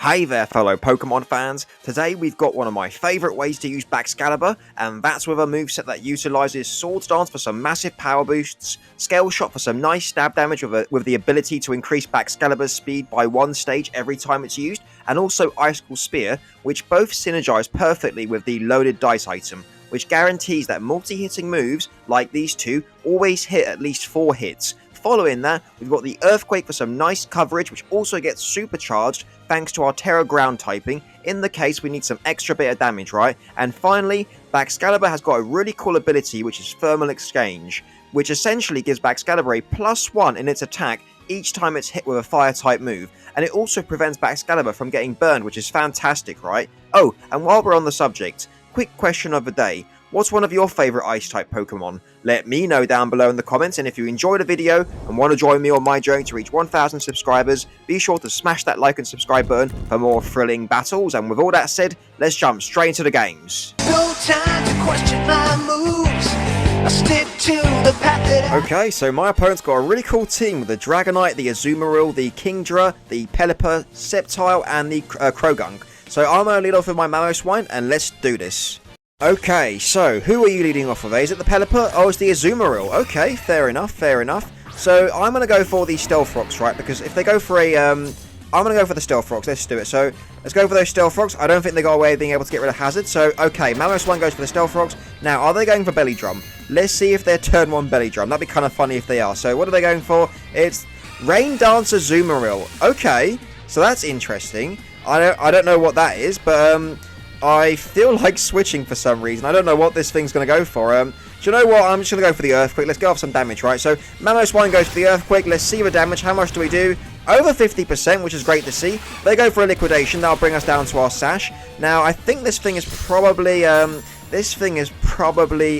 Hey there fellow Pokemon fans, today we've got one of my favourite ways to use Baxcalibur, and that's with a moveset that utilises Swords Dance for some massive power boosts, Scale Shot for some nice stab damage with the ability to increase Baxcalibur's speed by 1 stage every time it's used, and also Icicle Spear, which both synergise perfectly with the Loaded Dice item, which guarantees that multi-hitting moves, like these two, always hit at least 4 hits. Following that, we've got the Earthquake for some nice coverage, which also gets supercharged thanks to our Terra ground typing, in the case we need some extra bit of damage, right? And finally, Baxcalibur has got a really cool ability, which is Thermal Exchange, which essentially gives Baxcalibur a +1 in its attack each time it's hit with a Fire-type move, and it also prevents Baxcalibur from getting burned, which is fantastic, right? Oh, and while we're on the subject, quick question of the day. What's one of your favourite Ice-type Pokemon? Let me know down below in the comments, and if you enjoyed the video and want to join me on my journey to reach 1,000 subscribers, be sure to smash that like and subscribe button for more thrilling battles. And with all that said, let's jump straight into the games. No time to question my moves. I stick to the path that Okay, so my opponent's got a really cool team with the Dragonite, the Azumarill, the Kingdra, the Pelipper, Sceptile, and the Croagunk. So I'm going to lead off with my Mamoswine, and let's do this. Okay, so who are you leading off with? Is it the Pelipper? Oh, it's the Azumarill. Okay, fair enough, fair enough. So I'm going to go for the Stealth Rocks, right? Because if they go for a, I'm going to go for the Stealth Rocks. Let's do it. So let's go for those Stealth Rocks. I don't think they got a way of being able to get rid of Hazard. So, okay, Mamoswine goes for the Stealth Rocks. Now, are they going for Belly Drum? Let's see if they're turn 1 Belly Drum. That'd be kind of funny if they are. So what are they going for? It's Rain Dance Azumarill. Okay, so that's interesting. I don't know what that is, but I feel like switching for some reason. I don't know what this thing's going to go for. Do you know what? I'm just going to go for the Earthquake. Let's go off some damage, right? So, Mamoswine goes for the Earthquake. Let's see the damage. How much do we do? Over 50%, which is great to see. They go for a Liquidation. That'll bring us down to our Sash. Now, I think this thing is probably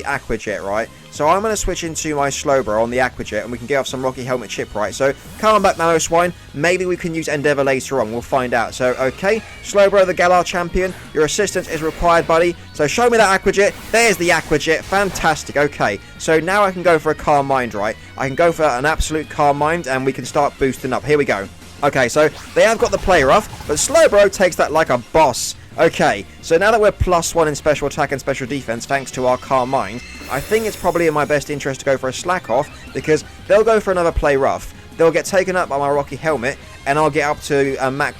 Aqua Jet, right? So I'm going to switch into my Slowbro on the Aqua Jet, and we can get off some Rocky Helmet Chip, right? So, come on back, Mamoswine. Maybe we can use Endeavour later on. We'll find out. So, okay. Slowbro, the Galar champion. Your assistance is required, buddy. So, show me that Aqua Jet. There's the Aqua Jet. Fantastic. Okay. So, now I can go for a Calm Mind, right? I can go for an absolute Calm Mind, and we can start boosting up. Here we go. Okay, so they have got the Play Rough, but Slowbro takes that like a boss. Okay, so now that we're +1 in special attack and special defense thanks to our Calm Mind, I think it's probably in my best interest to go for a Slack Off, because they'll go for another Play Rough. They'll get taken up by my Rocky Helmet, and I'll get up to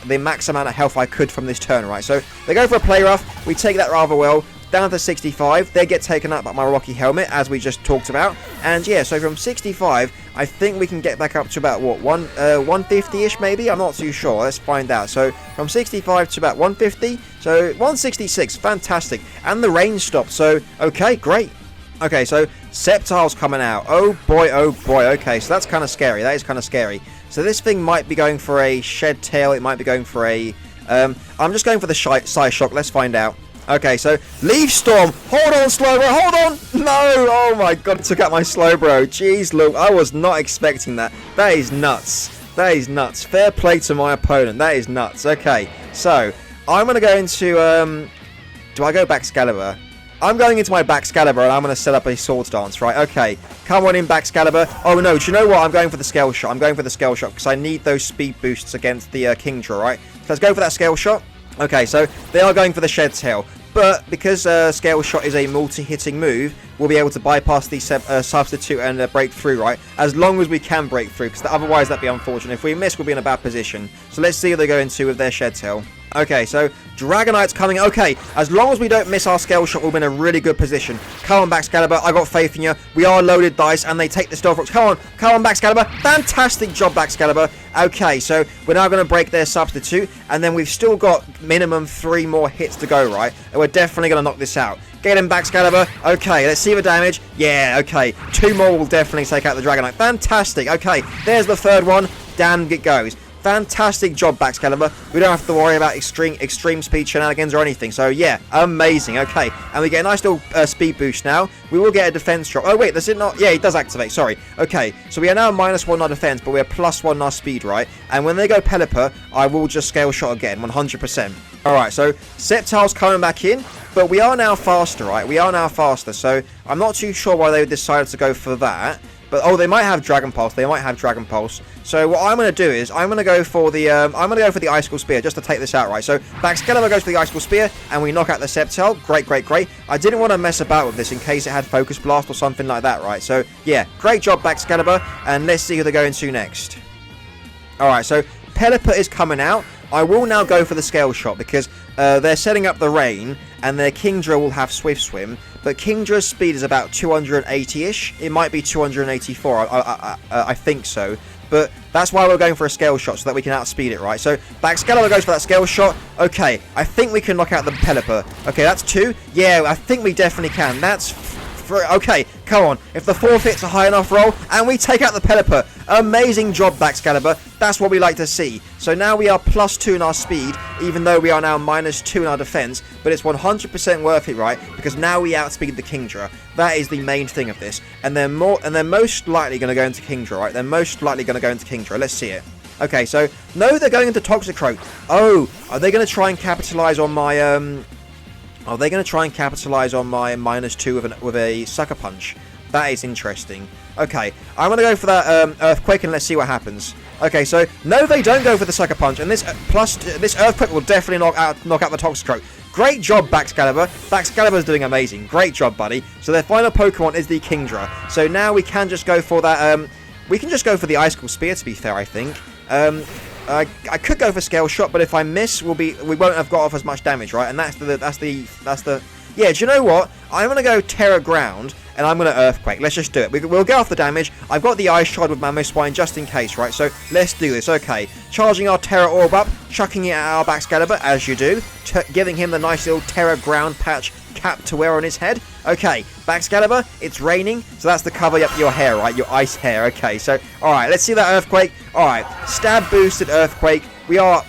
the max amount of health I could from this turn, right? So they go for a Play Rough, we take that rather well. Down to 65, they get taken up by my Rocky Helmet, as we just talked about. And yeah, so from 65, I think we can get back up to about, what, 150-ish maybe? I'm not too sure. Let's find out. So from 65 to about 150, so 166, fantastic. And the rain stopped, so okay, great. Okay, so Sceptile's coming out. Oh boy, okay, so that's kind of scary. That is kind of scary. So this thing might be going for a Shed Tail, it might be going for a... I'm just going for the Psy Shock, let's find out. Okay, so Leaf Storm. Hold on, Slowbro. Hold on. No. Oh my god, took out my Slowbro. Jeez, look, I was not expecting that. That is nuts. That is nuts. Fair play to my opponent. That is nuts. Okay, so I'm going to go into... do I go Baxcalibur? I'm going into my Baxcalibur and I'm going to set up a Swords Dance, right? Okay, come on in, Baxcalibur. Oh no, do you know what? I'm going for the Scale Shot. I'm going for the Scale Shot because I need those speed boosts against the Kingdra, right? So let's go for that Scale Shot. Okay, so they are going for the Shed Tail. But because Scale Shot is a multi-hitting move, we'll be able to bypass the substitute and break through, right? As long as we can break through, because otherwise that'd be unfortunate. If we miss, we'll be in a bad position. So let's see what they go into with their Shed Tail. Okay, so Dragonite's coming. Okay, as long as we don't miss our Scale Shot, we'll be in a really good position. Come on, Baxcalibur. I got faith in you. We are loaded dice, and they take the Stealth Rocks. Come on, Baxcalibur. Fantastic job, Baxcalibur. Okay, so we're now going to break their substitute, and then we've still got minimum 3 more hits to go, right? And we're definitely going to knock this out. Get him, Baxcalibur. Okay, let's see the damage. Yeah, okay. 2 more will definitely take out the Dragonite. Fantastic. Okay, there's the 3rd one. Down it goes. Fantastic job, Baxcalibur. We don't have to worry about extreme speed shenanigans or anything. So, yeah, amazing. Okay, and we get a nice little speed boost now. We will get a defense drop. Oh, wait, does it not? Yeah, it does activate. Sorry. Okay, so we are now -1 on our defense, but we're +1 on our speed, right? And when they go Pelipper, I will just Scale Shot again, 100%. All right, so Sceptile's coming back in, but we are now faster, right? We are now faster, so I'm not too sure why they decided to go for that. But oh, they might have Dragon Pulse. They might have Dragon Pulse. So what I'm going to do is I'm going to go for the Icicle Spear just to take this out, right? So Baxcalibur goes for the Icicle Spear, and we knock out the Sceptile. Great, great, great. I didn't want to mess about with this in case it had Focus Blast or something like that, right? So yeah, great job, Baxcalibur, and let's see who they're going to next. All right, so Pelipper is coming out. I will now go for the Scale Shot because they're setting up the rain, and their Kingdra will have Swift Swim. But Kingdra's speed is about 280-ish. It might be 284. I think so. But that's why we're going for a Scale Shot, so that we can outspeed it, right? So Baxcalibur goes for that Scale Shot. Okay, I think we can knock out the Pelipper. Okay, that's 2. Yeah, I think we definitely can. That's... Okay, come on. If the forfeits a high enough roll, and we take out the Pelipper. Amazing job, Baxcalibur. That's what we like to see. So now we are +2 in our speed, even though we are now -2 in our defense. But it's 100% worth it, right? Because now we outspeed the Kingdra. That is the main thing of this. And they're most likely going to go into Kingdra, right? They're most likely going to go into Kingdra. Let's see it. Okay, so no, they're going into Toxicroak. Oh, are they going to try and capitalize on my Are they going to try and capitalise on my -2 with a Sucker Punch? That is interesting. Okay, I'm going to go for that Earthquake, and let's see what happens. Okay, so no, they don't go for the Sucker Punch, and this Earthquake will definitely knock out the Toxicroak. Great job, Baxcalibur. Baxcalibur's doing amazing. Great job, buddy. So their final Pokemon is the Kingdra. So now we can just go for that. We can just go for the Icicle Spear, to be fair, I think. I could go for Scale Shot, but if I miss, we won't have got off as much damage, right? And that's the yeah. Do you know what? I'm gonna go Terra Ground, and I'm gonna Earthquake. Let's just do it. We'll get off the damage. I've got the Ice Shard with Mamoswine just in case, right? So let's do this. Okay, charging our Terra Orb up, chucking it at our Baxcalibur as you do, giving him the nice little Terra Ground patch cap to wear on his head. Okay, Baxcalibur, it's raining, so that's to cover up your hair, right? Your ice hair. Okay, so alright, let's see that Earthquake. Alright, stab boosted Earthquake. We are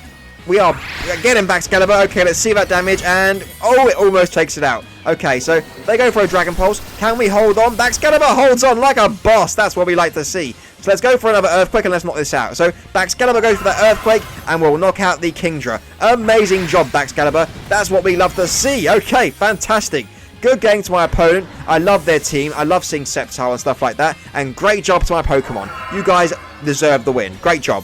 getting Baxcalibur. Okay, let's see that damage, and oh, it almost takes it out. Okay, so they go for a Dragon Pulse. Can we hold on? Baxcalibur holds on like a boss. That's what we like to see. So let's go for another Earthquake, and let's knock this out. So Baxcalibur goes for that Earthquake, and we'll knock out the Kingdra. Amazing job, Baxcalibur. That's what we love to see. Okay, fantastic. Good game to my opponent. I love their team. I love seeing Sceptile and stuff like that. And great job to my Pokemon. You guys deserve the win. Great job.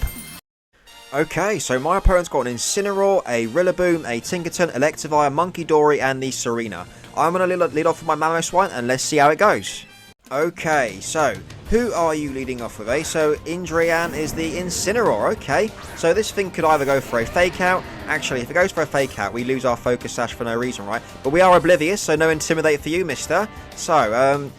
Okay, so my opponent's got an Incineroar, a Rillaboom, a Tinkerton, Electivire, Munkidori, and the Serena. I'm going to lead off with my Mamoswine, and let's see how it goes. Okay, so who are you leading off with, eh? So Indrian is the Incineroar. Okay, so this thing could either go for a Fake Out. Actually, if it goes for a Fake Out, we lose our Focus Sash for no reason, right? But we are Oblivious, so no Intimidate for you, mister. So,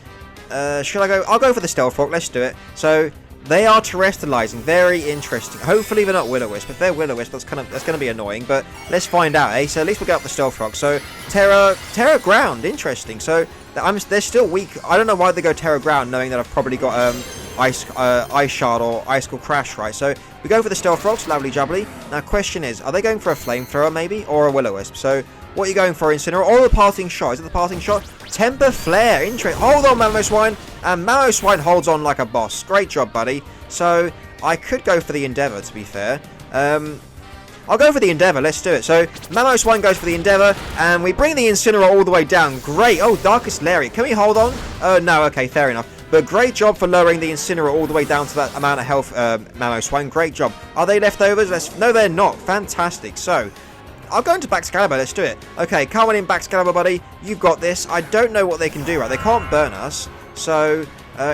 should I go? I'll go for the Stealth Rock. Let's do it. So they are terrestrializing. Very interesting. Hopefully they're not Will-O-Wisp. If they're Will-O-Wisp, that's going to be annoying. But let's find out, eh? So at least we'll get up the Stealth Rock. So Terra Ground. Interesting. So they're still weak. I don't know why they go Terra Ground, knowing that I've probably got Ice Shard or Icicle Crash, right? So we go for the Stealth Rocks. Lovely jubbly. Now question is, are they going for a Flamethrower maybe, or a Will-O-Wisp? So what are you going for, Incineroar? Or the Parting Shot? Is it the Parting Shot? Temper Flare. Interesting. Hold on, Mamoswine. And Mamoswine holds on like a boss. Great job, buddy. So I could go for the Endeavour, to be fair. I'll go for the Endeavour. Let's do it. So Mamoswine goes for the Endeavour, and we bring the Incineroar all the way down. Great. Oh, Darkest Lariat. Can we hold on? No. Okay, fair enough. But great job for lowering the Incineroar all the way down to that amount of health, Mamoswine. Great job. Are they leftovers? No, they're not. Fantastic. So I'll go into Baxcalibur. Let's do it. Okay, come on in, Baxcalibur, buddy. You've got this. I don't know what they can do, right? They can't burn us. So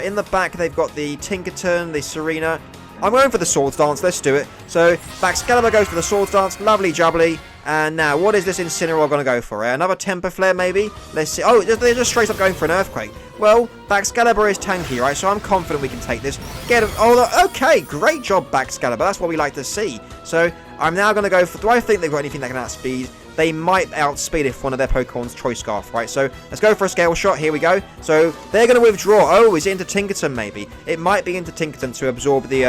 in the back, they've got the Tinkerton, the Serena. I'm going for the Swords Dance. Let's do it. So Baxcalibur goes for the Swords Dance. Lovely jubbly. And now, what is this Incineroar going to go for? Another Temper Flare, maybe? Let's see. Oh, they're just straight up going for an Earthquake. Well, Baxcalibur is tanky, right? So I'm confident we can take this. Get him. Oh, okay. Great job, Baxcalibur. That's what we like to see. So I'm now going to go for... Do I think they've got anything that can outspeed? They might outspeed if one of their Pokemon's Choice Scarf, right? So let's go for a Scale Shot. Here we go. So they're going to withdraw. Oh, is it into Tinkerton, maybe? It might be into Tinkerton to absorb the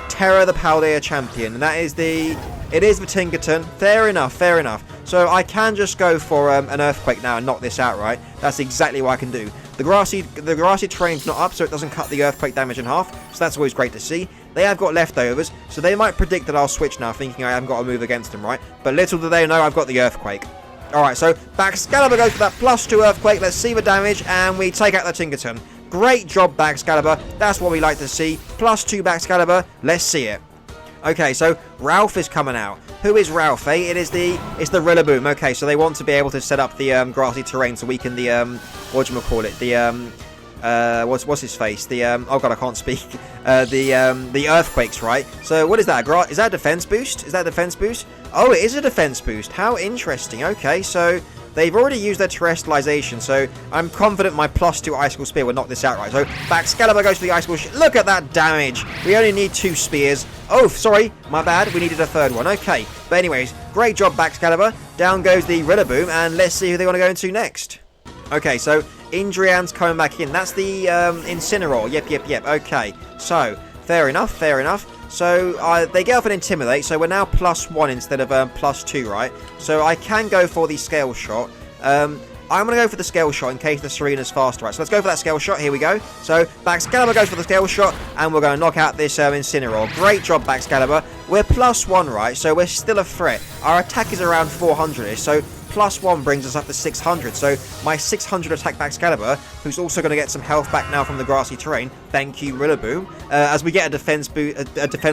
Terra the Paldea Champion. And that is the... It is the Tinkerton. Fair enough, fair enough. So I can just go for an Earthquake now and knock this out, right? That's exactly what I can do. The grassy terrain's not up, so it doesn't cut the Earthquake damage in half. So that's always great to see. They have got leftovers, so they might predict that I'll switch now, thinking I haven't got to move against them, right? But little do they know I've got the Earthquake. Alright, so Baxcalibur goes for that +2 Earthquake. Let's see the damage, and we take out the Tinkerton. Great job, Baxcalibur. That's what we like to see. +2 Baxcalibur. Let's see it. Okay, so Ralph is coming out. Who is Ralph, eh? It's the Rillaboom. Okay, so they want to be able to set up the grassy terrain to weaken the whatchamacallit, the what's his face? The oh god, I can't speak. The earthquakes, right? So what is that? Is that a defense boost? Is that a defense boost? Oh, it is a defense boost. How interesting. Okay, so they've already used their terrestrialization, so I'm confident my +2 Icicle Spear will knock this out, right? So Baxcalibur goes for the Icicle. Look at that damage. We only need 2 spears. Oh, sorry, my bad. We needed a 3rd one. Okay, but anyways, great job, Baxcalibur. Down goes the Rillaboom, and let's see who they want to go into next. Okay, so Indrian's coming back in. That's the Incineroar. Yep. Okay, so fair enough. So they get off an Intimidate, so we're now +1 instead of +2, right? So I can go for the Scale Shot. I'm going to go for the Scale Shot in case the Serena's faster, right? So let's go for that Scale Shot. Here we go. So Baxcalibur goes for the Scale Shot, and we're going to knock out this Incineroar. Great job, Baxcalibur. We're +1, right? So we're still a threat. Our attack is around 400-ish, so +1 brings us up to 600. So my 600 attack Baxcalibur, who's also going to get some health back now from the grassy terrain. Thank you, Rillaboom. As we get a defense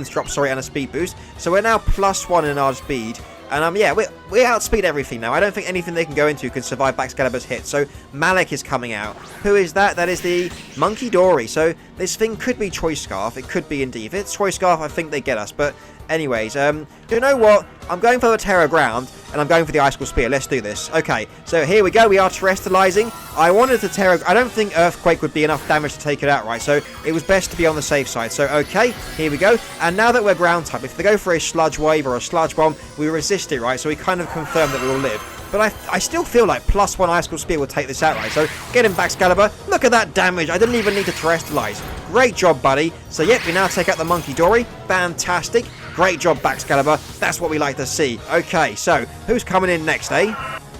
drop, and a speed boost. So we're now +1 in our speed. And yeah, we outspeed everything now. I don't think anything they can go into can survive Baxcalibur's hit. So Malik is coming out. Who is that? That is the Monkey Dory. So this thing could be Choice Scarf. It could be indeed. If it's Choice Scarf, I think they get us. But anyways, you know what? I'm going for the Terra Ground, and I'm going for the Icicle Spear. Let's do this. Okay, so here we go. We are terrestrializing. I wanted to Terra... I don't think Earthquake would be enough damage to take it out, right? So it was best to be on the safe side. So, okay, here we go. And now that we're ground type, if they go for a Sludge Wave or a Sludge Bomb, we resist it, right? So we kind of confirm that we will live. But I still feel like +1 Icicle Spear will take this out, right? So get him, Baxcalibur. Look at that damage. I didn't even need to terrestrialize. Great job, buddy. So, yep, we now take out the Monkey Dory. Fantastic. Great job, Baxcalibur. That's what we like to see. Okay, so who's coming in next, eh?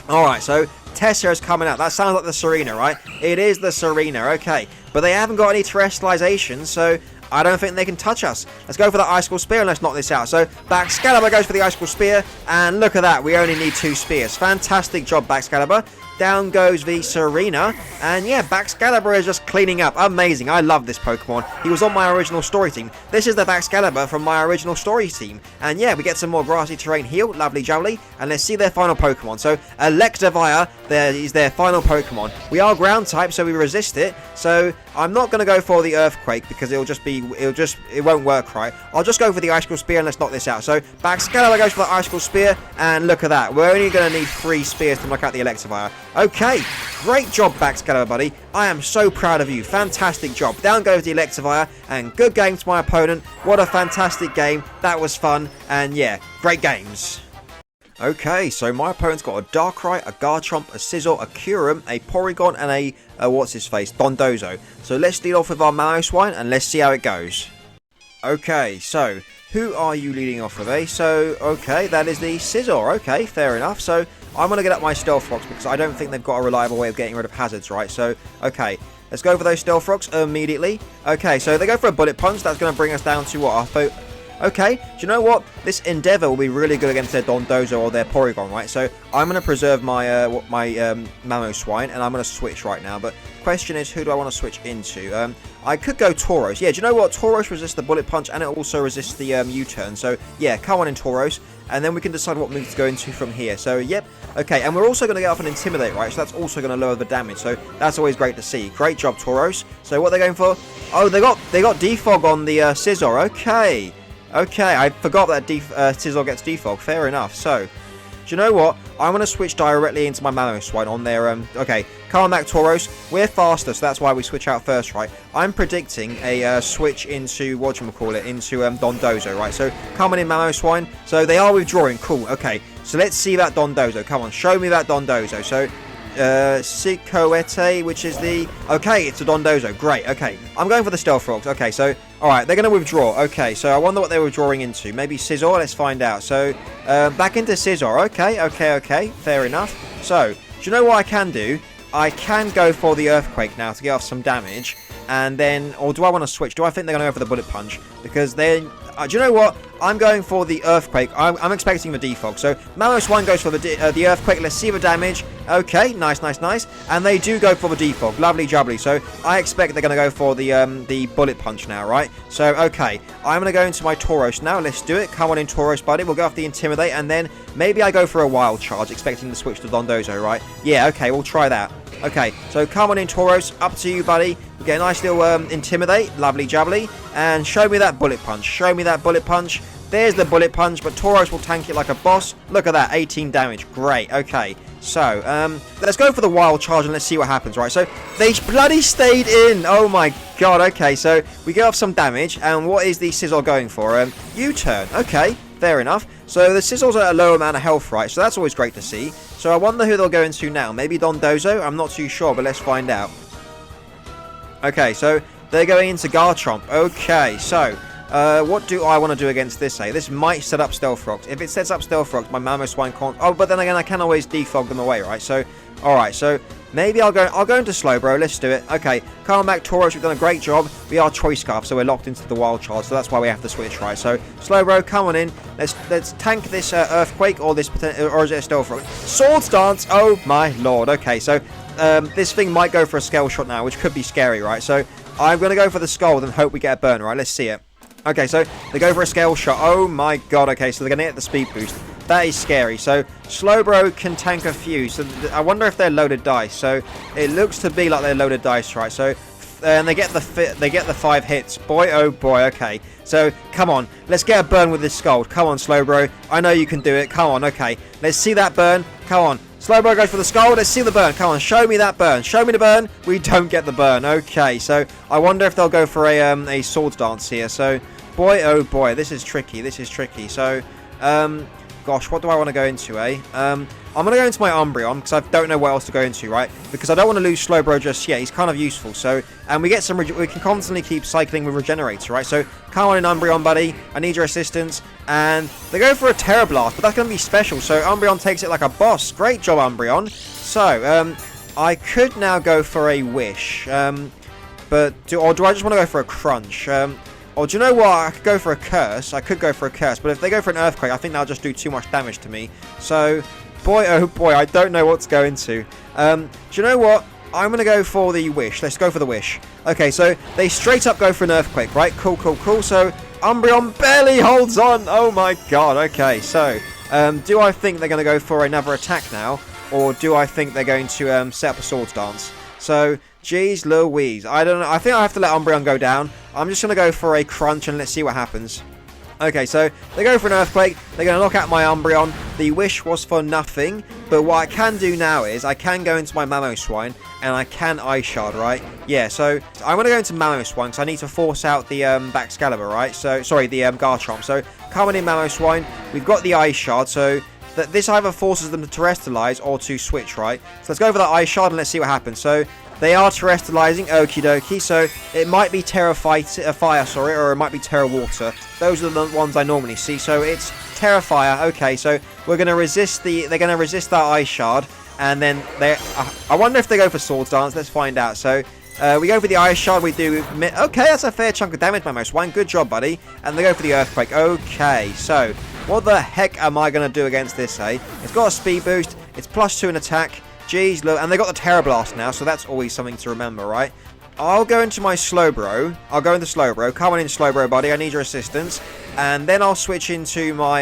Alright, so Tessa is coming out. That sounds like the Serena, right? It is the Serena, okay. But they haven't got any terrestrialization, so I don't think they can touch us. Let's go for the Icicle Spear and let's knock this out. So Baxcalibur goes for the Icicle Spear, and look at that. We only need 2 spears. Fantastic job, Baxcalibur. Down goes the Serena, and yeah, Baxcalibur is just cleaning up. Amazing. I love this Pokemon. He was on my original story team. This is the Baxcalibur from my original story team. And yeah, we get some more grassy terrain heal. Lovely jubbly. And let's see their final Pokemon. So Electivire, there is their final Pokemon. We are ground type, so we resist it. So I'm not going to go for the Earthquake because it won't work right. I'll just go for the Icicle Spear and let's knock this out. So Baxcalibur goes for the Icicle Spear, and look at that. We're only going to need 3 spears to knock out the Electivire. Okay, great job, Baxcalibur, buddy. I am so proud of you. Fantastic job. Down goes the Electivire, and good game to my opponent. What a fantastic game. That was fun, and yeah, great games. Okay, so my opponent's got a Darkrai, a Garchomp, a Scizor, a Kyurem, a Porygon, and a what's-his-face, Dondozo. So let's lead off with our Mamoswine, and let's see how it goes. Okay, so who are you leading off with, eh? So, okay, that is the Scizor. Okay, fair enough. So I'm going to get up my Stealth Rocks because I don't think they've got a reliable way of getting rid of hazards, right? So, okay, let's go for those Stealth Rocks immediately. Okay, so they go for a Bullet Punch. That's going to bring us down to what? Okay, do you know what? This Endeavour will be really good against their Dondozo or their Porygon, right? So I'm going to preserve my Mamoswine, and I'm going to switch right now. But question is, who do I want to switch into? I could go Tauros. Yeah, do you know what? Tauros resists the Bullet Punch, and it also resists the U-turn. So yeah, come on in Tauros, and then we can decide what move to go into from here. So yep, okay, and we're also going to get off an Intimidate, right? So that's also going to lower the damage. So that's always great to see. Great job, Tauros. So what are they going for? Oh, they got Defog on the Scizor. Okay. Okay, I forgot that Scizor gets Defog. Fair enough. So, do you know what? I'm going to switch directly into my Mamoswine on their... okay, come on back, Tauros. We're faster, so that's why we switch out first, right? I'm predicting a switch into, whatchamacallit, into Dondozo, right? So, come on in, Mamoswine. So, they are withdrawing. Cool, okay. So, let's see that Dondozo. Come on, show me that Dondozo. So, Sikoete, which is the... Okay, it's a Dondozo. Great, okay. I'm going for the Stealth Rocks. Okay, so... Alright, they're going to withdraw. Okay, so I wonder what they're withdrawing into. Maybe Scizor? Let's find out. So, back into Scizor. Okay. Fair enough. So, do you know what I can do? I can go for the Earthquake now to get off some damage. And then, or do I want to switch? Do I think they're going to go for the Bullet Punch? Because then, do you know what? I'm going for the Earthquake. I'm expecting the Defog. So, Mamoswine goes for the Earthquake. Let's see the damage. Okay, nice. And they do go for the Defog. Lovely jubbly. So, I expect they're going to go for the Bullet Punch now, right? So, okay. I'm going to go into my Tauros now. Let's do it. Come on in, Tauros, buddy. We'll go off the Intimidate. And then, maybe I go for a Wild Charge, expecting to switch to Dondozo, right? Yeah, okay. We'll try that. Okay, so come on in, Tauros. Up to you, buddy. We get a nice little Intimidate. Lovely jubbly. And show me that Bullet Punch. Show me that Bullet Punch. There's the Bullet Punch, but Tauros will tank it like a boss. Look at that, 18 damage. Great, okay. So, let's go for the Wild Charge and let's see what happens, right? So, they bloody stayed in. Oh my god, okay. So, we get off some damage. And what is the Sizzle going for? U-turn. Okay, fair enough. So, the Sizzle's at a low amount of health, right? So, that's always great to see. So, I wonder who they'll go into now. Maybe Dondozo? I'm not too sure, but let's find out. Okay, so, they're going into Garchomp. Okay, so... what do I want to do against this, eh? This might set up Stealth Rocks. If it sets up Stealth Rocks, my Mamoswine can't... Oh, but then again, I can always defog them away, right? So, alright, so maybe I'll go into Slowbro. Let's do it. Okay, come on back, Tauros. We've done a great job. We are Choice Scarf, so we're locked into the Wild Charge, so that's why we have to switch, right? So, Slowbro, come on in. Let's tank this Earthquake, or this or is it a Stealth Rock? Swords Dance! Oh, my lord. Okay, so, this thing might go for a Scale Shot now, which could be scary, right? So, I'm going to go for the Scald and hope we get a burn, right? Let's see it. Okay, so they go for a Scale Shot. Oh my god, okay, so they're going to get the speed boost. That is scary. So, Slowbro can tank a few. So, I wonder if they're loaded dice. So, it looks to be like they're loaded dice, right? So, and they get the 5 hits. Boy, oh boy, okay. So, come on. Let's get a burn with this Scald. Come on, Slowbro. I know you can do it. Come on, okay. Let's see that burn. Come on. Slowbro goes for the Scald. Let's see the burn. Come on, show me that burn. Show me the burn. We don't get the burn. Okay, so I wonder if they'll go for a Swords Dance here. So, boy, oh boy, this is tricky. This is tricky. So, gosh, what do I want to go into, eh? I'm going to go into my Umbreon, because I don't know what else to go into, right? Because I don't want to lose Slowbro just yet. He's kind of useful, so... And we get some... we can constantly keep cycling with Regenerator, right? So, come on in, Umbreon, buddy. I need your assistance. And they go for a Terra Blast, but that's going to be special. So, Umbreon takes it like a boss. Great job, Umbreon. So, I could now go for a Wish. Or do I just want to go for a Crunch? Or do you know what? I could go for a Curse. I could go for a Curse. But if they go for an Earthquake, I think that'll just do too much damage to me. So... Boy, oh boy, I don't know what to go into. Do you know what? I'm going to go for the Wish. Let's go for the Wish. Okay, so they straight up go for an Earthquake, right? Cool. So, Umbreon barely holds on. Oh my god, okay. So, do I think they're going to go for another attack now? Or do I think they're going to set up a Swords Dance? So, geez Louise. I don't know. I think I have to let Umbreon go down. I'm just going to go for a Crunch and let's see what happens. Okay, so they go for an Earthquake. They're going to knock out my Umbreon. The Wish was for nothing. But what I can do now is I can go into my Mamoswine and I can Ice Shard, right? Yeah, so I'm going to go into Mamoswine because I need to force out the Baxcalibur, right? So, sorry, the Garchomp. So, coming in Mamoswine, we've got the Ice Shard. So, this either forces them to Terrestrialize or to switch, right? So, let's go for the Ice Shard and let's see what happens. So, they are terrestrializing, okie dokie, so it might be Terra Fire, or it might be Terra Water. Those are the ones I normally see, so it's Terra Fire, okay, so we're going to resist they're going to resist that Ice Shard, and then I wonder if they go for Swords Dance, let's find out. So, we go for the Ice Shard, we do, okay, that's a fair chunk of damage, Mamoswine, good job, buddy, and they go for the Earthquake, okay, so, what the heck am I going to do against this, eh? It's got a speed boost, it's +2 in attack. Jeez, look, and they got the Terra Blast now, so that's always something to remember, right? I'll go into my Slowbro. I'll go into Slowbro. Come on in, Slowbro, buddy. I need your assistance. And then I'll switch into my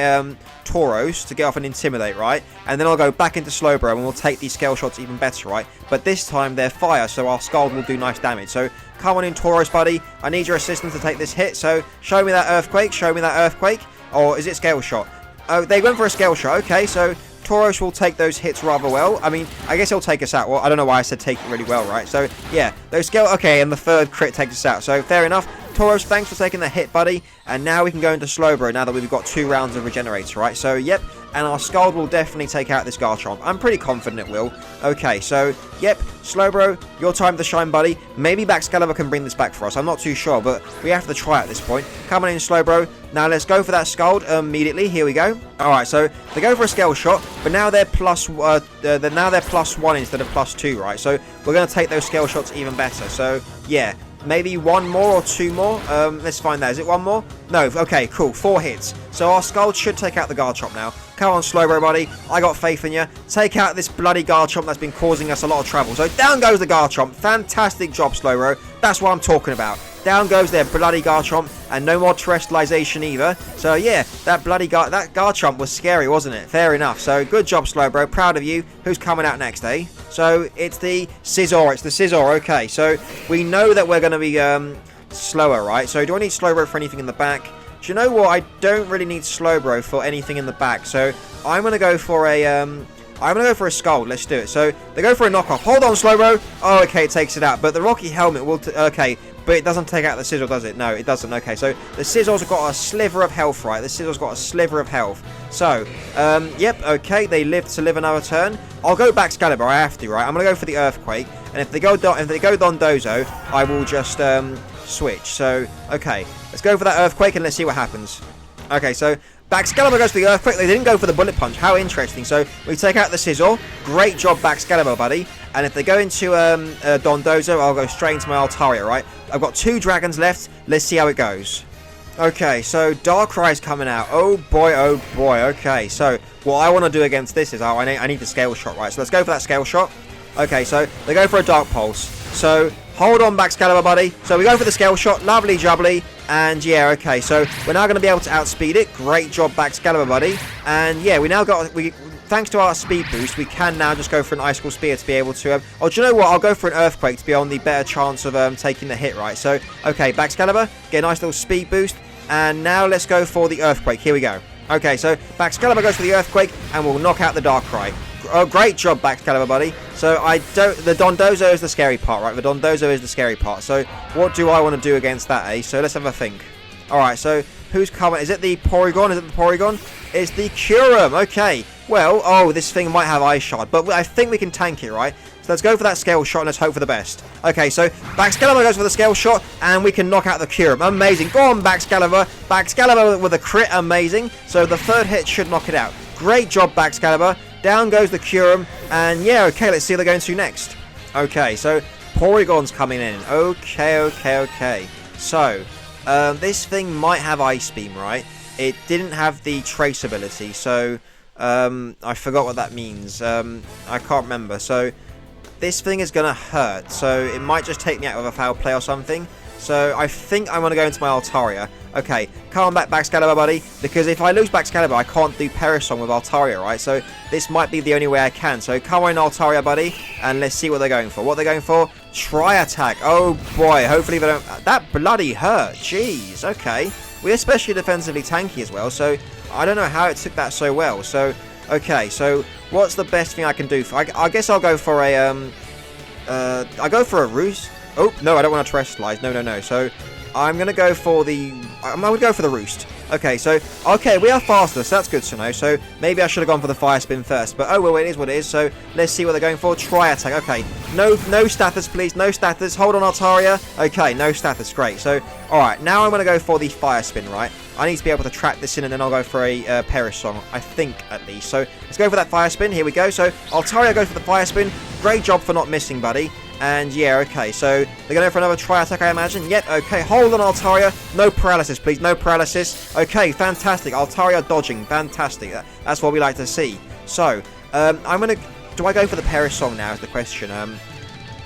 Tauros to get off an Intimidate, right? And then I'll go back into Slowbro, and we'll take these Scale Shots even better, right? But this time, they're fire, so our Scald will do nice damage. So, come on in, Tauros, buddy. I need your assistance to take this hit. So, show me that Earthquake. Show me that Earthquake. Or is it Scale Shot? Oh, they went for a Scale Shot. Okay, so... Tauros will take those hits rather well. I mean, I guess he'll take us out. Well, I don't know why I said take it really well, right? So, yeah, those Scale... Okay, and the third crit takes us out. So, fair enough. Tauros, thanks for taking the hit, buddy. And now we can go into Slowbro now that we've got 2 rounds of Regenerator, right? So, yep. And our Scald will definitely take out this Garchomp. I'm pretty confident it will. Okay, so, yep. Slowbro, your time to shine, buddy. Maybe Baxcalibur can bring this back for us. I'm not too sure, but we have to try at this point. Come on in, Slowbro. Now, let's go for that Scald immediately. Here we go. Alright, so they go for a Scale Shot, but now they're +1 instead of +2, right? So, we're going to take those Scale Shots even better. So, yeah. maybe one more or two more. Let's find that. Is it one more? No. Okay, cool. 4 hits. So our Skull should take out the Garchomp now. Come on, Slowbro, buddy. I got faith in you. Take out this bloody Garchomp that's been causing us a lot of trouble. So down goes the Garchomp. Fantastic job, Slowbro. That's what I'm talking about. Down goes their bloody Garchomp, and no more terrestrialization either. So yeah, that bloody that Garchomp was scary, wasn't it? Fair enough. So good job, Slowbro. Proud of you. Who's coming out next, eh? So it's the Scizor. It's the Scizor. Okay, so we know that we're going to be slower, right? So do I need Slowbro for anything in the back? Do you know what? I don't really need Slowbro for anything in the back. So I'm going to go for a Skull. Let's do it. So they go for a knockoff. Hold on, Slowbro. Oh, okay, it takes it out. But the Rocky Helmet will... okay, but it doesn't take out the Scizor, does it? No, it doesn't. Okay, so the Scizor's got a sliver of health, right? The Scizor's got a sliver of health. So, yep, okay, they live to live another turn. I'll go Baxcalibur. I have to, right? I'm going to go for the Earthquake. And if they go Dondozo, I will just switch. So, okay, let's go for that Earthquake and let's see what happens. Okay, so... Baxcalibur goes for the Earthquake. They didn't go for the Bullet Punch. How interesting. So we take out the Scizor. Great job, Baxcalibur, buddy. And if they go into Dondozo, I'll go straight into my Altaria, right? I've got 2 dragons left. Let's see how it goes. Okay, so Darkrai's coming out. Oh boy, oh boy. Okay, so what I want to do against this is I need the Scale Shot, right? So let's go for that Scale Shot. Okay, so they go for a Dark Pulse. So hold on, Baxcalibur, buddy. So we go for the Scale Shot. Lovely jubbly. And yeah, okay, so we're now going to be able to outspeed it. Great job, Baxcalibur, buddy. And yeah, we now got... thanks to our speed boost, we can now just go for an Icicle Spear to be able to... oh, do you know what? I'll go for an Earthquake to be on the better chance of taking the hit, right? So, okay, Baxcalibur, get a nice little speed boost. And now let's go for the Earthquake. Here we go. Okay, so Baxcalibur goes for the Earthquake, and we'll knock out the Darkrai. Oh, great job, Baxcalibur, buddy. So the Dondozo is the scary part, right? The Dondozo is the scary part. So what do I want to do against that, eh? So let's have a think. Alright, so who's coming? Is it the Porygon? Is it the Porygon? It's the Kyurem. Okay. Well, oh, this thing might have Ice Shard, but I think we can tank it, right? So let's go for that Scale Shot and let's hope for the best. Okay, so Baxcalibur goes for the Scale Shot and we can knock out the Kyurem. Amazing. Go on, Baxcalibur. Baxcalibur with a crit. Amazing. So the 3rd hit should knock it out. Great job, Baxcalibur. Down goes the Kyurem. And yeah, okay, let's see what they're going to next. Okay, so Porygon's coming in. Okay. So, this thing might have Ice Beam, right? It didn't have the Trace ability, so I forgot what that means. I can't remember. So this thing is going to hurt, so it might just take me out with a foul play or something. So I think I'm going to go into my Altaria. Okay, come on back, Baxcalibur, buddy, because if I lose Baxcalibur, I can't do Perisong with Altaria, right? So this might be the only way I can. So come on, Altaria, buddy, and let's see what they're going for. What they're going for? Tri-Attack. Oh, boy, hopefully they don't... that bloody hurt. Jeez, okay. We're especially defensively tanky as well, so I don't know how it took that so well. So, okay, so what's the best thing I can do? I guess I'll go for a... I'll go for a Roost. Oh, no, I don't want to terrestrialize. No. So I'm going to go for the... I'm going to go for the Roost. Okay, so... okay, we are faster, so that's good to know. So maybe I should have gone for the Fire Spin first. But oh, well, it is what it is. So let's see what they're going for. Tri-Attack. Okay, no status, please. No status. Hold on, Altaria. Okay, no status. Great. So, alright, now I'm going to go for the Fire Spin, right? I need to be able to trap this in, and then I'll go for a Perisong, I think, at least. So let's go for that Fire Spin. Here we go. So Altaria goes for the Fire Spin. Great job for not missing, buddy. And yeah, okay, so they're going for another Tri-Attack, I imagine. Yep, okay, hold on, Altaria. No paralysis, please, no paralysis. Okay, fantastic. Altaria dodging, fantastic. That's what we like to see. So, I'm going to... do I go for the Perisong now is the question.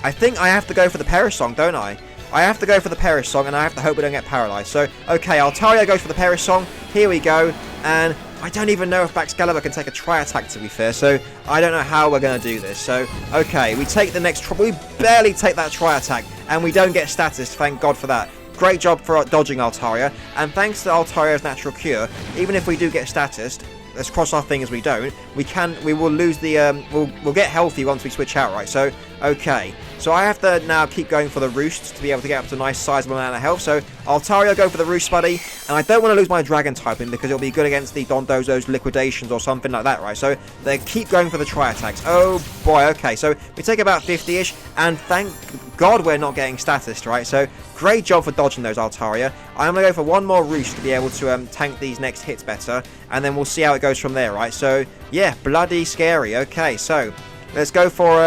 I think I have to go for the Perisong, don't I? I have to go for the Perisong, and I have to hope we don't get paralyzed. So, okay, Altaria goes for the Perisong. Here we go, and... I don't even know if Baxcalibur can take a Tri-Attack, to be fair, so I don't know how we're going to do this. So, okay, we take the next... we barely take that Tri-Attack, and we don't get status, thank God for that. Great job for dodging Altaria, and thanks to Altaria's Natural Cure, even if we do get status, let's cross our fingers we don't, we will lose the... we'll get healthy once we switch out, right? So, okay. So I have to now keep going for the Roost to be able to get up to a nice sizable amount of health. So Altaria go for the Roost, buddy. And I don't want to lose my Dragon typing because it'll be good against the Dondozo's Liquidations or something like that, right? So they keep going for the Tri-Attacks. Oh boy, okay. So we take about 50-ish, and thank God we're not getting status, right? So great job for dodging those, Altaria. I'm going to go for one more Roost to be able to tank these next hits better, and then we'll see how it goes from there, right? So yeah, bloody scary. Okay, so let's go for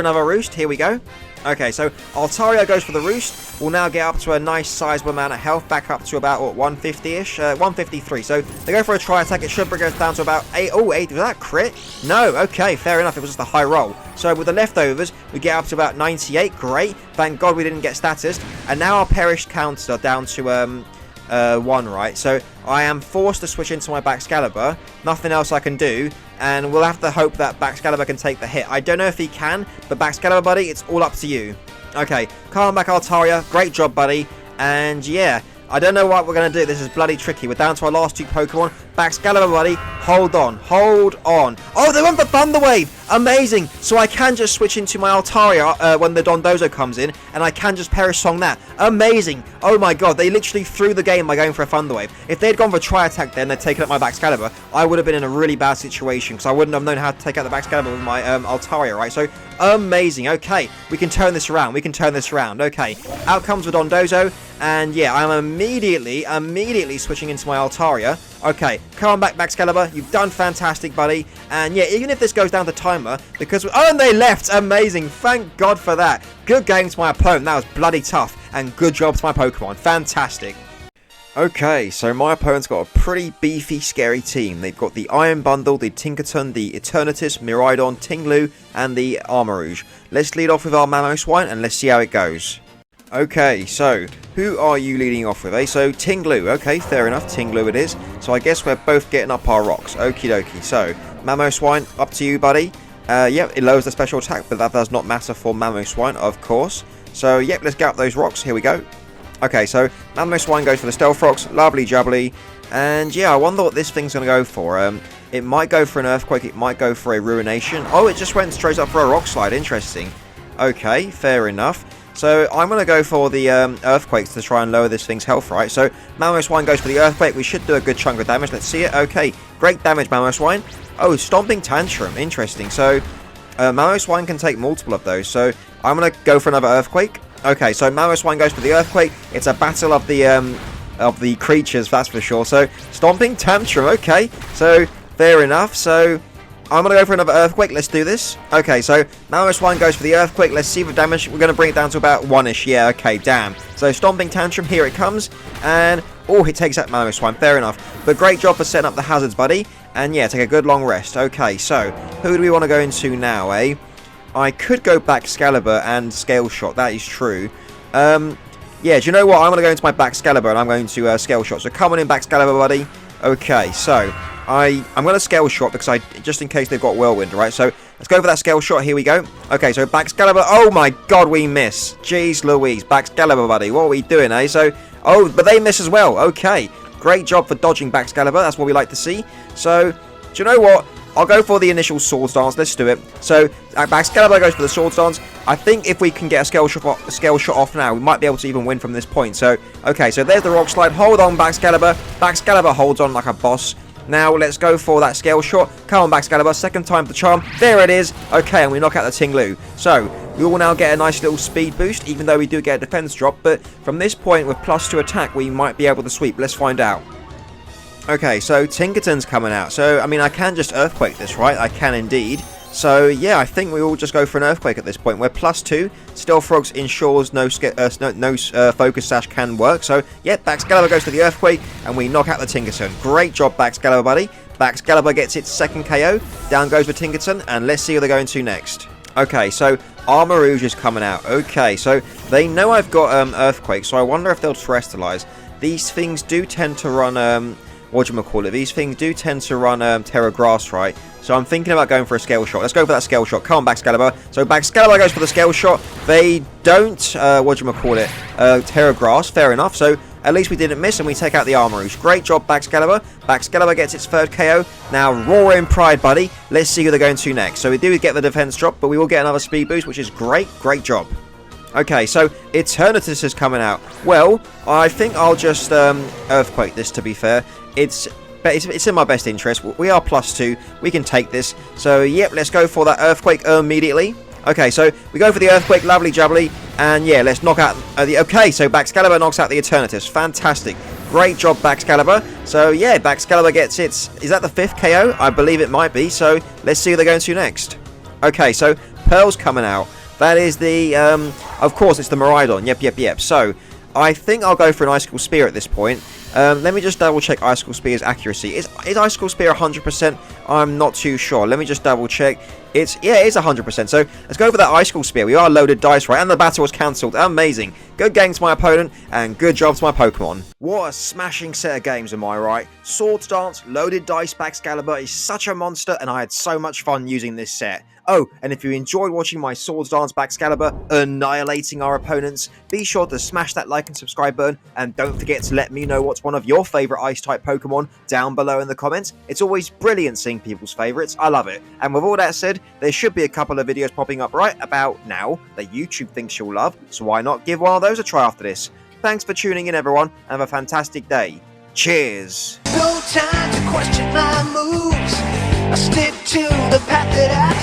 another Roost. Here we go. Okay, so Altaria goes for the Roost. We'll now get up to a nice sizable amount of health, back up to about, what, 150-ish? 153. So they go for a tri-attack. It should bring us down to about 8. Oh, 8. Was that crit? No. Okay, fair enough. It was just a high roll. So with the leftovers, we get up to about 98. Great. Thank God we didn't get status. And now our perished counts are down to 1, right? So I am forced to switch into my Baxcalibur. Nothing else I can do. And we'll have to hope that Baxcalibur can take the hit. I don't know if he can, but Baxcalibur, buddy, it's all up to you. Okay, calm back, Altaria. Great job, buddy. And yeah, I don't know what we're going to do. This is bloody tricky. We're down to our last 2 Pokemon. Baxcalibur, buddy. Hold on. Hold on. Oh, they went for Thunder Wave. Amazing. So I can just switch into my Altaria when the Dondozo comes in, and I can just Perish Song that. Amazing. Oh my god. They literally threw the game by going for a Thunder Wave. If they'd gone for Tri-Attack then, they'd taken up my Baxcalibur, I would have been in a really bad situation, because I wouldn't have known how to take out the Baxcalibur with my Altaria, right? So, amazing. Okay. We can turn this around. We can turn this around. Okay. Out comes the Dondozo, and yeah, I'm immediately switching into my Altaria. Okay, come back, Baxcalibur. You've done fantastic, buddy. And yeah, even if this goes down to timer, because... Oh, and they left! Amazing. Thank God for that. Good game to my opponent. That was bloody tough. And good job to my Pokemon. Fantastic. Okay, so my opponent's got a pretty beefy, scary team. They've got the Iron Bundle, the Tinkaton, the Eternatus, Miraidon, Tinglu, and the Armarouge. Let's lead off with our Mamoswine, and let's see how it goes. Okay, so, who are you leading off with, eh? So, Tinglu. Okay, fair enough, Tinglu it is. So, I guess we're both getting up our rocks. Okie dokie. So, Mamoswine, up to you, buddy. Yep, it lowers the special attack, but that does not matter for Mamoswine, of course. So, yep, let's get up those rocks. Here we go. Okay, so, Mamoswine goes for the Stealth Rocks. Lovely jubbly. And, yeah, I wonder what this thing's going to go for. It might go for an Earthquake. It might go for a Ruination. Oh, it just went straight up for a Rock Slide. Interesting. Okay, fair enough. So I'm going to go for the Earthquakes to try and lower this thing's health, right? So Mamoswine goes for the Earthquake. We should do a good chunk of damage. Let's see it. Okay, great damage, Mamoswine. Oh, Stomping Tantrum. Interesting. So Mamoswine can take multiple of those. So I'm going to go for another Earthquake. Okay, so Mamoswine goes for the Earthquake. It's a battle of the creatures, that's for sure. So Stomping Tantrum. Okay, so fair enough. So I'm going to go for another Earthquake. Let's do this. Okay, so Mamoswine goes for the Earthquake. Let's see the damage. We're going to bring it down to about 1-ish. Yeah, okay, damn. So Stomping Tantrum, here it comes. And, oh, it takes out Mamoswine. Fair enough. But great job for setting up the hazards, buddy. And, yeah, take a good long rest. Okay, so who do we want to go into now, eh? I could go Baxcalibur and Scale Shot. That is true. Yeah, do you know what? I'm going to go into my Baxcalibur and I'm going to Scale Shot. So come on in, Baxcalibur, buddy. Okay, so I'm going to Scale Shot because just in case they've got Whirlwind, right? So let's go for that Scale Shot. Here we go. Okay, so Baxcalibur. Oh my God, we miss. Jeez Louise, Baxcalibur, buddy. What are we doing, eh? So, oh, but they miss as well. Okay, great job for dodging Baxcalibur. That's what we like to see. So, do you know what? I'll go for the initial Swords Dance. Let's do it. So, Baxcalibur goes for the Swords Dance. I think if we can get a scale shot off now, we might be able to even win from this point. So, okay, so there's the Rock Slide. Hold on, Baxcalibur. Baxcalibur holds on like a boss. Now, let's go for that Scale Shot. Come on, Baxcalibur. Second time the charm. There it is. Okay, and we knock out the Tinglu. So, we will now get a nice little speed boost, even though we do get a defense drop. But from this point, with +2 attack, we might be able to sweep. Let's find out. Okay, so Tinkaton's coming out. So, I mean, I can just Earthquake this, right? I can indeed. So, yeah, I think we will just go for an Earthquake at this point. We're +2. Stealth Frogs ensures no Focus Sash can work. So, yeah, Baxcalibur goes to the Earthquake, and we knock out the Tinkaton. Great job, Baxcalibur, buddy. Baxcalibur gets its second KO. Down goes the Tinkaton, and let's see who they're going to next. Okay, so Armarouge is coming out. Okay, so they know I've got Earthquake, so I wonder if they'll Terrestrialize. These things do tend to run... These things do tend to run Terra Grass, right? So I'm thinking about going for a Scale Shot. Let's go for that Scale Shot. Come on, Baxcalibur. So Baxcalibur goes for the Scale Shot. They don't, Terra Grass. Fair enough. So at least we didn't miss and we take out the Armarouge. Great job, Baxcalibur. Baxcalibur gets its third KO. Now, roar in pride, buddy. Let's see who they're going to next. So we do get the defense drop, but we will get another speed boost, which is great. Great job. Okay, so Eternatus is coming out. Well, I think I'll just Earthquake this, to be fair. It's in my best interest. We are +2. We can take this. So, yep, let's go for that Earthquake immediately. Okay, so we go for the Earthquake. Lovely jubbly. And, yeah, let's knock out the... Okay, so Baxcalibur knocks out the Eternatus. Fantastic. Great job, Baxcalibur. So, yeah, Baxcalibur gets its... Is that the 5th KO? I believe it might be. So, let's see who they're going to next. Okay, so Pearl's coming out. That is the, of course, it's the Miraidon. Yep. So, I think I'll go for an Icicle Spear at this point. Let me just double check Icicle Spear's accuracy. Is Icicle Spear 100%? I'm not too sure. Let me just double check. It is 100%. So let's go for that Icicle Spear. We are loaded dice, right? And the battle was cancelled. Amazing. Good game to my opponent, and good job to my Pokemon. What a smashing set of games, am I right? Swords Dance, loaded dice, Baxcalibur is such a monster, and I had so much fun using this set. Oh, and if you enjoyed watching my Swords Dance Baxcalibur annihilating our opponents, be sure to smash that like and subscribe button, and don't forget to let me know what's one of your favourite Ice-type Pokemon down below in the comments. It's always brilliant seeing people's favourites, I love it. And with all that said, there should be a couple of videos popping up right about now that YouTube thinks you'll love, so why not give one of those a try after this. Thanks for tuning in everyone, and have a fantastic day. Cheers! No time to question my moves. I stick to the path that I